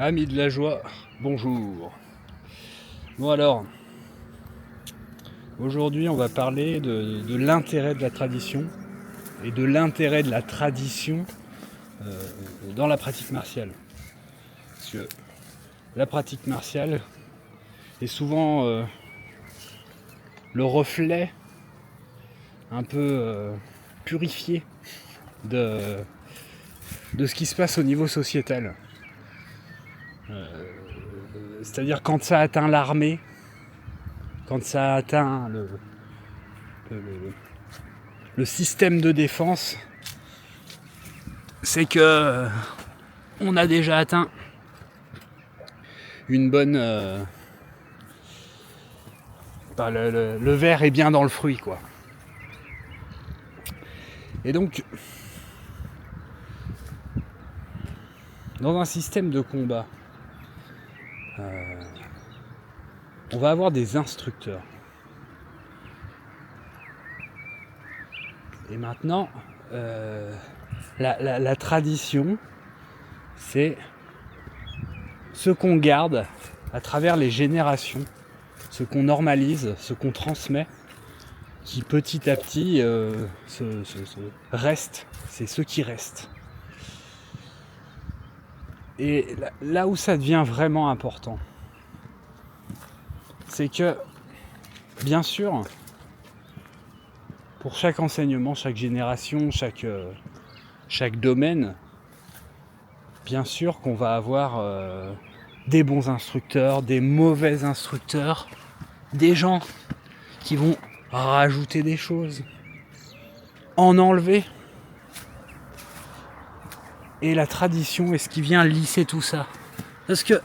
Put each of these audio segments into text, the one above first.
Amis de la joie, bonjour. Bon alors, aujourd'hui on va parler de l'intérêt de la tradition et de l'intérêt de la tradition dans la pratique martiale. Parce que la pratique martiale est souvent le reflet un peu purifié de ce qui se passe au niveau sociétal. C'est-à-dire quand ça atteint l'armée, quand ça atteint le système de défense, c'est que on a déjà atteint une bonne... le verre est bien dans le fruit, quoi. Et donc, dans un système de combat, on va avoir des instructeurs. Et maintenant, la tradition, c'est ce qu'on garde à travers les générations, ce qu'on normalise, ce qu'on transmet, qui petit à petit reste, c'est ce qui reste. Et là où ça devient vraiment important, c'est que, bien sûr, pour chaque enseignement, chaque génération, chaque domaine, bien sûr qu'on va avoir des bons instructeurs, des mauvais instructeurs, des gens qui vont rajouter des choses, en enlever. Et la tradition est ce qui vient lisser tout ça. Parce que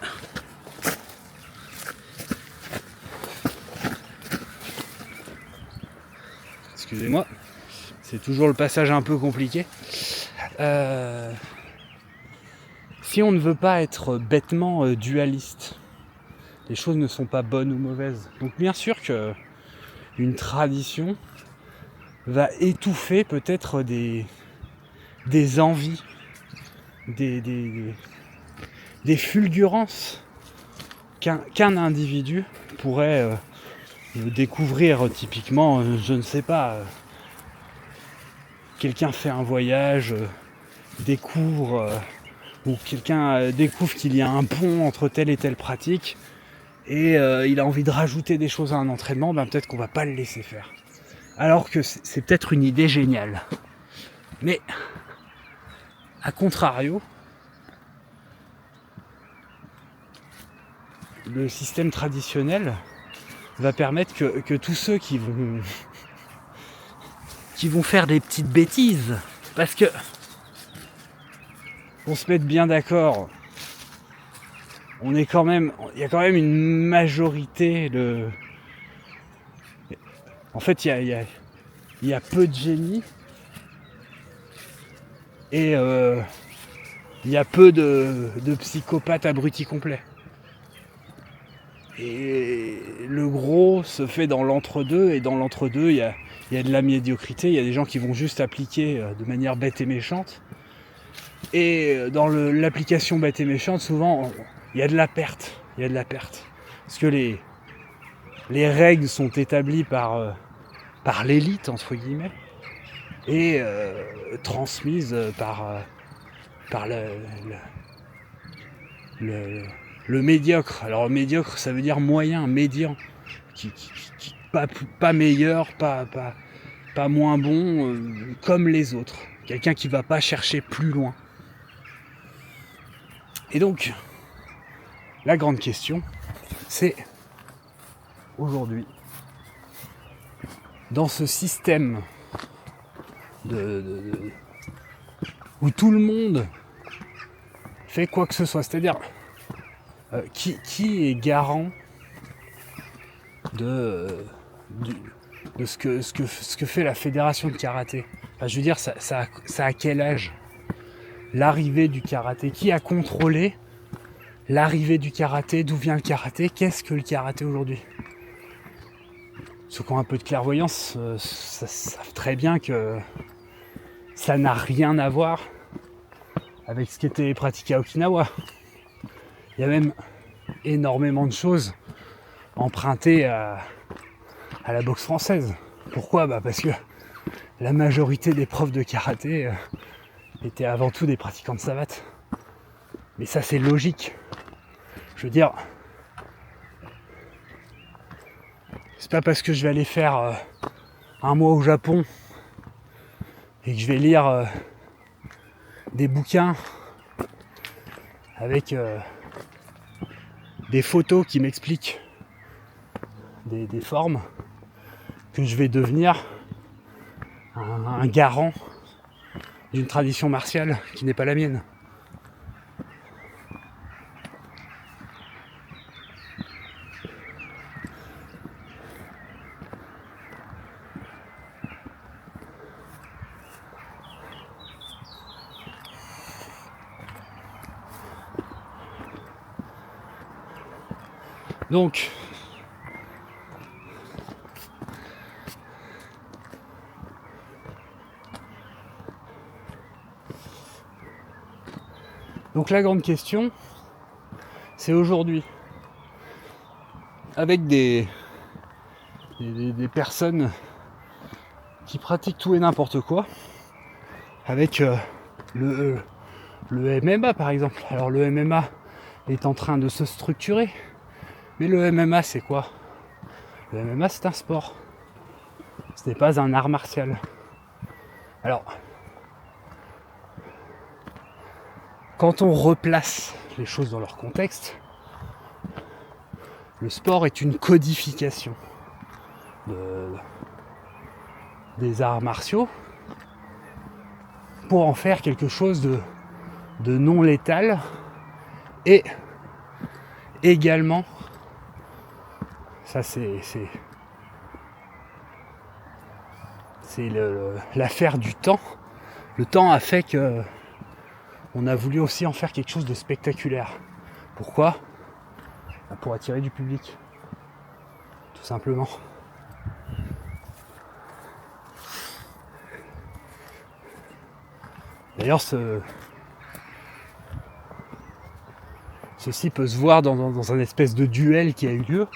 excusez-moi, c'est toujours le passage un peu compliqué. Si on ne veut pas être bêtement dualiste, les choses ne sont pas bonnes ou mauvaises. Donc bien sûr que une tradition va étouffer peut-être des envies, des fulgurances qu'un individu pourrait découvrir. Typiquement, je ne sais pas, quelqu'un fait un voyage, découvre, ou quelqu'un découvre qu'il y a un pont entre telle et telle pratique, et il a envie de rajouter des choses à un entraînement, peut-être qu'on va pas le laisser faire. Alors que c'est peut-être une idée géniale. Mais, à contrario, le système traditionnel va permettre que tous ceux qui vont faire des petites bêtises, parce que on se mette bien d'accord, il y a quand même une majorité en fait il y a peu de génie et il y a peu de psychopathes abrutis complets. Et le gros se fait dans l'entre-deux, et dans l'entre-deux, il y a de la médiocrité, il y a des gens qui vont juste appliquer de manière bête et méchante. Et dans l'application bête et méchante, souvent, il y a de la perte. Parce que les règles sont établies par l'élite, entre guillemets, et transmises par le médiocre. Alors médiocre, ça veut dire moyen, médian, qui pas meilleur, pas moins bon, comme les autres. Quelqu'un qui va pas chercher plus loin. Et donc, la grande question, c'est aujourd'hui, dans ce système où tout le monde fait quoi que ce soit, c'est-à-dire qui est garant de ce que fait la fédération de karaté. Enfin, je veux dire, ça à quel âge l'arrivée du karaté? Qui a contrôlé l'arrivée du karaté? D'où vient le karaté? Qu'est-ce que le karaté aujourd'hui? Ceux qui ont un peu de clairvoyance savent très bien que ça n'a rien à voir avec ce qui était pratiqué à Okinawa. Il y a même énormément de choses empruntées à la boxe française. Pourquoi ? Parce que la majorité des profs de karaté étaient avant tout des pratiquants de savate. Mais ça, c'est logique. Je veux dire, c'est pas parce que je vais aller faire un mois au Japon et que je vais lire des bouquins avec des photos qui m'expliquent des formes que je vais devenir un garant d'une tradition martiale qui n'est pas la mienne. Donc la grande question, c'est aujourd'hui, avec des personnes qui pratiquent tout et n'importe quoi, avec le MMA par exemple. Alors le MMA est en train de se structurer, mais le MMA c'est quoi ? Le MMA c'est un sport, ce n'est pas un art martial. Alors, quand on replace les choses dans leur contexte, le sport est une codification des arts martiaux pour en faire quelque chose de non létal et également, ça c'est l'affaire du temps. Le temps a fait que on a voulu aussi en faire quelque chose de spectaculaire. Pourquoi ? Pour attirer du public, tout simplement. D'ailleurs, ceci peut se voir dans un espèce de duel qui a eu lieu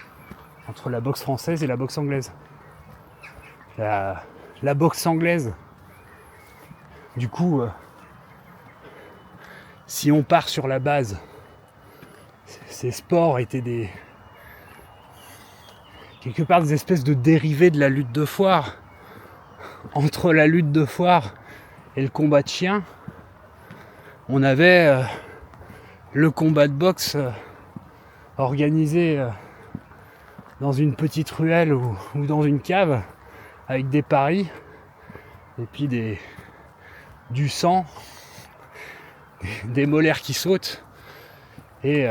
entre la boxe française et la boxe anglaise. La boxe anglaise, du coup, si on part sur la base, ces sports étaient quelque part des espèces de dérivés de la lutte de foire. Entre la lutte de foire et le combat de chien, on avait le combat de boxe organisé dans une petite ruelle ou dans une cave avec des paris et puis du sang, des molaires qui sautent et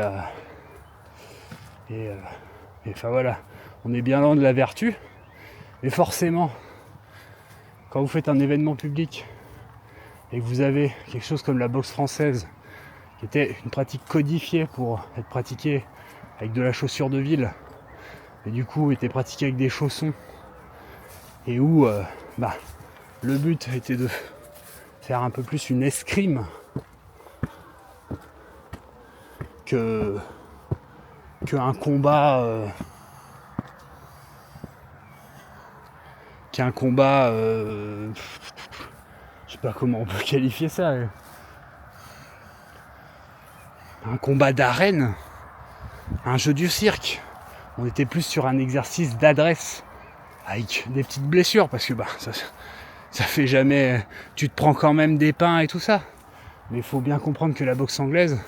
enfin voilà, on est bien loin de la vertu, mais forcément quand vous faites un événement public et que vous avez quelque chose comme la boxe française qui était une pratique codifiée pour être pratiquée avec de la chaussure de ville et du coup était pratiquée avec des chaussons et où le but était de faire un peu plus une escrime qu'un combat je sais pas comment on peut qualifier ça, un combat d'arène, un jeu du cirque. On était plus sur un exercice d'adresse avec des petites blessures parce que ça fait jamais, tu te prends quand même des pains et tout ça, mais il faut bien comprendre que la boxe anglaise,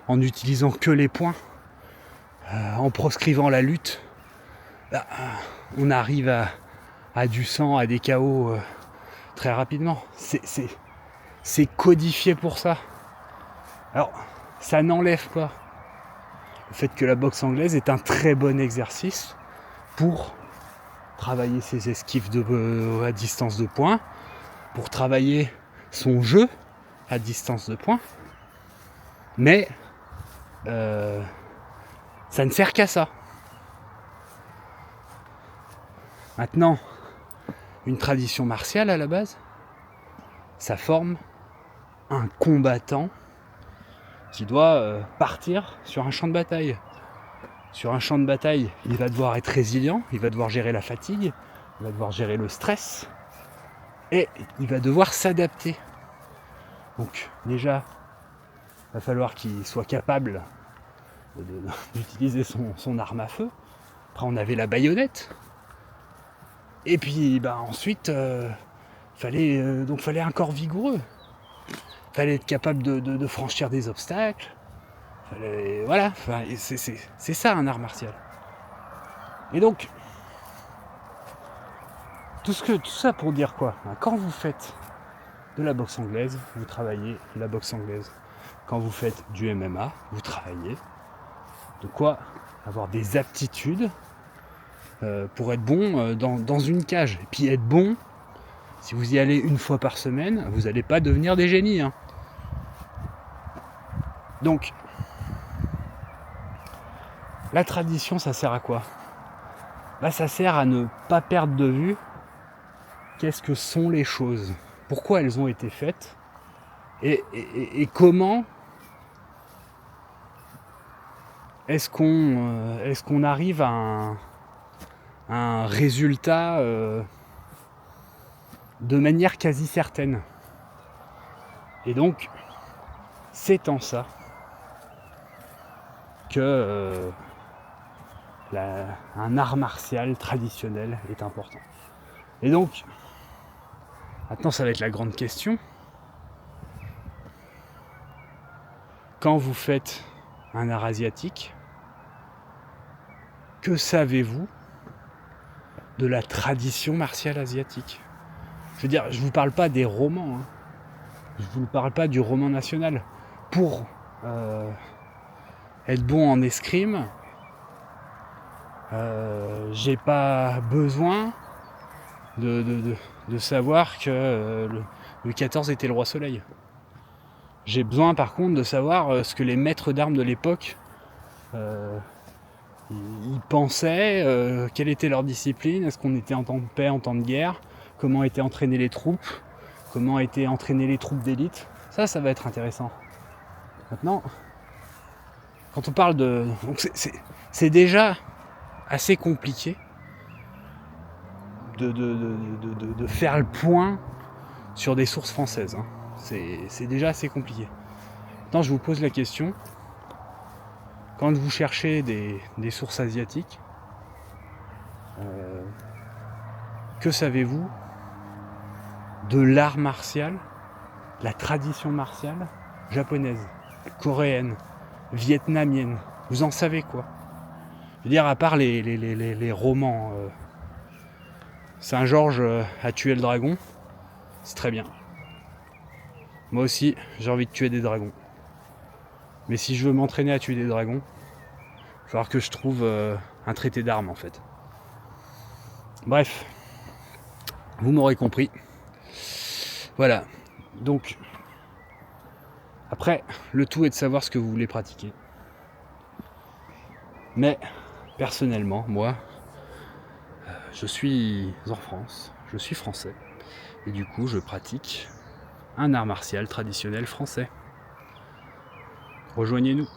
en utilisant que les poings, en proscrivant la lutte, on arrive à du sang, à des KO très rapidement. C'est codifié pour ça. Alors, ça n'enlève pas le fait que la boxe anglaise est un très bon exercice pour travailler ses esquives à distance de poing, pour travailler son jeu à distance de poing, mais ça ne sert qu'à ça. Maintenant, une tradition martiale à la base, ça forme un combattant qui doit partir sur un champ de bataille. Sur un champ de bataille, il va devoir être résilient, il va devoir gérer la fatigue, il va devoir gérer le stress, et il va devoir s'adapter. Donc déjà, il va falloir qu'il soit capable d'utiliser son arme à feu. Après on avait la baïonnette. Et puis ensuite, fallait un corps vigoureux. Fallait être capable de franchir des obstacles. Voilà, c'est ça un art martial. Et donc, tout ça pour dire quoi ? Quand vous faites de la boxe anglaise, vous travaillez la boxe anglaise. Quand vous faites du MMA, vous travaillez de quoi avoir des aptitudes pour être bon dans une cage. Et puis être bon, si vous y allez une fois par semaine, vous n'allez pas devenir des génies. Hein. Donc, la tradition, ça sert à quoi ? Ça sert à ne pas perdre de vue qu'est-ce que sont les choses, pourquoi elles ont été faites, et comment est-ce qu'on arrive à un résultat de manière quasi certaine. Et donc, c'est en ça que un art martial traditionnel est important. Et donc, maintenant ça va être la grande question. Quand vous faites un art asiatique, que savez-vous de la tradition martiale asiatique ? Je veux dire, je ne vous parle pas des romans, hein. Je ne vous parle pas du roman national. Pour être bon en escrime, j'ai pas besoin de savoir que le 14 était le roi soleil. J'ai besoin par contre de savoir ce que les maîtres d'armes de l'époque ils pensaient, quelle était leur discipline, est-ce qu'on était en temps de paix, en temps de guerre, comment étaient entraînées les troupes, comment étaient entraînées les troupes d'élite. Ça va être intéressant. Maintenant, quand on parle de... Donc c'est déjà assez compliqué de faire le point sur des sources françaises. Hein. C'est déjà assez compliqué. Maintenant, je vous pose la question. Quand vous cherchez des sources asiatiques, que savez-vous de l'art martial, la tradition martiale japonaise, coréenne, vietnamienne? Vous en savez quoi? Je veux dire, à part les romans, Saint-Georges a tué le dragon, c'est très bien. Moi aussi, j'ai envie de tuer des dragons. Mais si je veux m'entraîner à tuer des dragons, il va falloir que je trouve un traité d'armes en fait. Bref, vous m'aurez compris. Voilà. Donc, après, le tout est de savoir ce que vous voulez pratiquer. Mais, personnellement, moi, je suis en France, je suis français. Et du coup, je pratique un art martial traditionnel français. Rejoignez-nous.